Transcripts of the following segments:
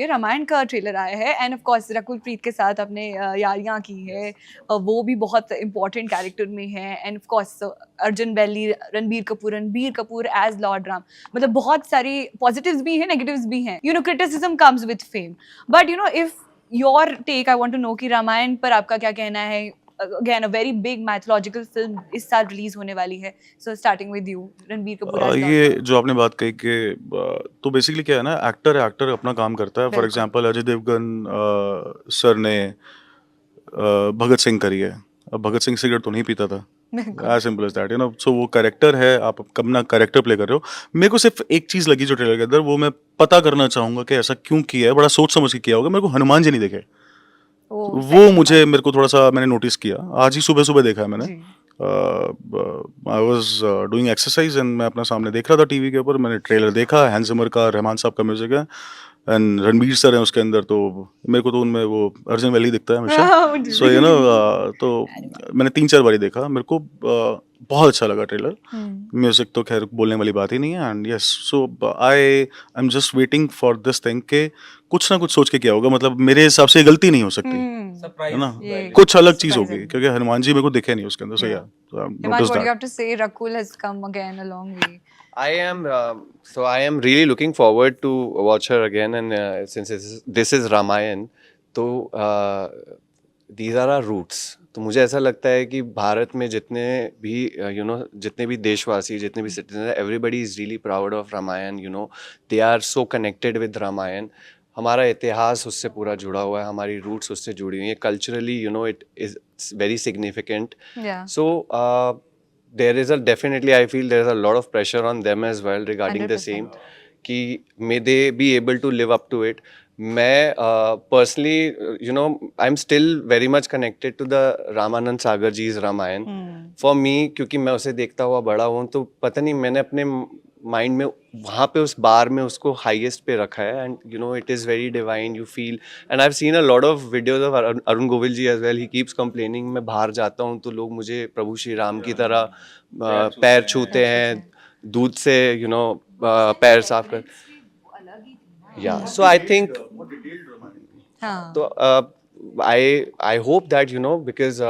ये रामायण का ट्रेलर आया है and of course Rakul Preet के साथ आपने यारियां की है। वो भी बहुत इंपॉर्टेंट कैरेक्टर में है and of course Arjan Vailly, Ranbir Kapoor as lord Ram. मतलब बहुत सारी पॉजिटिव्स भी हैं, नेगेटिव्स भी हैं। Criticism comes with fame, but if your take, I want to know कि रामायण पर आपका क्या कहना है। Again a very big mythological film इस साल रिलीज होने वाली है। So starting with you, Ranbir Kapoor as lord ये राम। जो आपने बात कही कि तो बेसिकली क्या है ना, एक्टर अपना काम करता है। फॉर बिल्कुल। एग्जांपल अजय देवगन सर ने भगत सिंह करी है। अब भगत सिंह सिगरेट तो नहीं पीता था, बिल्कुल। एज सिंपल एज दैट, सो वो कैरेक्टर है, आप अपना कैरेक्टर प्ले कर रहे हो। मेरे को सिर्फ एक चीज लगी जो ट्रेलर के अंदर, वो मैं पता करना चाहूंगा कि ऐसा क्यों किया है। बड़ा सोच समझ के किया होगा। मेरे को हनुमान जी नहीं दिखे। वो वो सेकंड मुझे पार्ट। मेरे को थोड़ा सा मैंने नोटिस किया, आज ही सुबह सुबह देखा है मैंने। जी। I was doing exercise and मैं अपना सामने देख रहा था टीवी के ऊपर। मैंने ट्रेलर देखा, हैंस जिमर का, रहमान साहब का म्यूजिक है एंड रणबीर सर है उसके अंदर। तो मेरे को तो उनमें वो अर्जुन वैली दिखता है हमेशा। मुझे सो भी। तो मैंने 3-4 बारी देखा। मेरे को बहुत अच्छा लगा ट्रेलर। हम्म। म्यूजिक तो खैर बोलने वाली बात ही नहीं है। And yes, so I am just waiting for this thing के कुछ ना कुछ सोच के किया होगा। मतलब मेरे हिसाब से ये गलती नहीं हो सकती, है ना। ये कुछ अलग चीज सरप्राइज होगी है। क्योंकि हनुमान जी मेरे को दिखे नहीं उसके अंदर। सो Yeah. या Himansh, notice what do you that. have to say? Rakul has come again a long way. I am really looking forward to watch her again, and since this is Ramayan, तो these are our roots. तो मुझे ऐसा लगता है कि भारत में जितने भी जितने भी देशवासी, जितने भी citizen, everybody is really proud of Ramayan. They are so connected with Ramayan. हमारा इतिहास उससे पूरा जुड़ा हुआ है, हमारी रूट्स उससे जुड़ी हुई हैं culturally. It is very significant. Yeah. So there is a definitely, I feel there is a lot of pressure on them as well regarding the same, 100%. कि may they be able to live up to it. मैं personally, I'm still very much connected to the Ramanand Sagar ji's Ramayan. For me, क्योंकि मैं उसे देखता हुआ बड़ा हूँ, तो पता नहीं मैंने अपने माइंड में वहाँ पे उस बार में उसको हाईएस्ट पे रखा है. And it is very divine, you feel. And I have seen a lot of videos of Arun Govil ji as well. He keeps complaining, मैं बाहर जाता हूँ तो लोग मुझे प्रभु श्री राम की तरह पैर छूते हैं, दूध से पैर साफ कर. या सो आई थिंक, हाँ. तो आई होप दैट बिकॉज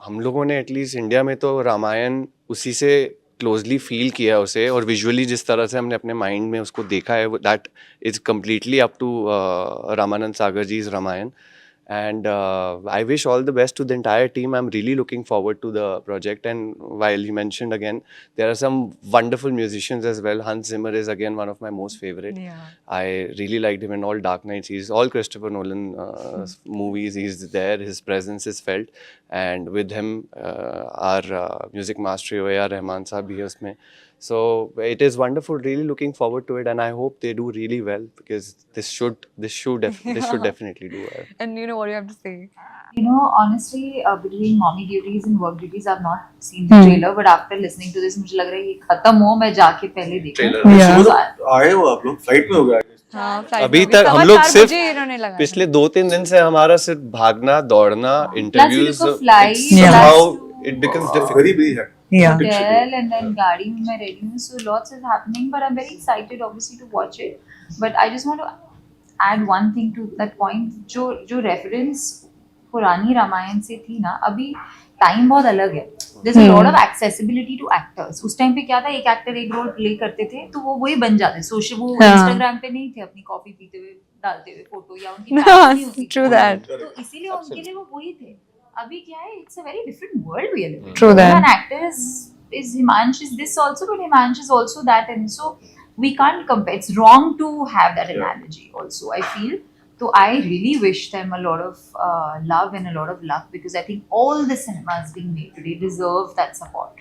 हम लोगों ने एटलीस्ट इंडिया में तो रामायण उसी से क्लोजली फील किया उसे, और विजुअली जिस तरह से हमने अपने माइंड में उसको देखा है, that is completely up to Ramanand Sagar ji is Ramayan. And I wish all the best to the entire team. I'm really looking forward to the project. And while you mentioned again, there are some wonderful musicians as well. Hans Zimmer is again one of my most favorite. Yeah. I really liked him in all Dark Knights. He's all Christopher Nolan movies. He's there. His presence is felt. And with him, our music master A.R. Rahman Saab bhi hai usme. So it is wonderful. Really looking forward to it, and I hope they do really well, because this should definitely do well. And you know what you have to say. Honestly, between mommy duties and work duties, I've not seen the trailer. But after listening to this, मुझे लग रहा है ये खत्म हो, मैं जाके पहले देखूं. Trailer. Yeah. आए हो आप लोग? फ्लाइट में हो गया? हाँ, flight अभी में तक हम लोग 4:15 सिर्फ बजे इन्होंने लगाया पिछले 2-3 दिन से हमारा सिर्फ भागना दौड़ना, interviews, look of flight, somehow plus it becomes very difficult. Busy है। Yeah. hotel, and then गाड़ी में मैं ready हूँ. So lots is happening, but I'm very excited, obviously, to watch it. But I just want to add one thing to that point. जो reference पुरानी रामायण से थी ना, अभी टाइम बहुत अलग है. There's a lot of accessibility to actors. उस टाइम पे क्या था, एक एक्टर एक रोल प्ले करते थे तो वो वही बन जाते. सोशल, वो इंस्टाग्राम पे नहीं थे अपनी कॉफी पीते हुए डालते हुए फोटो, या उनकी family नहीं होती. True that. तो इसीलिए उनके लिए वो वही थे. अभी क्या है, it's a very different world we are living in. True that. An actor is Himansh is this also, but Himansh is also that, and so we can't compare. It's wrong to have that analogy also, I feel. So I really wish them a lot of love and a lot of luck, because I think all the cinemas being made today deserve that support.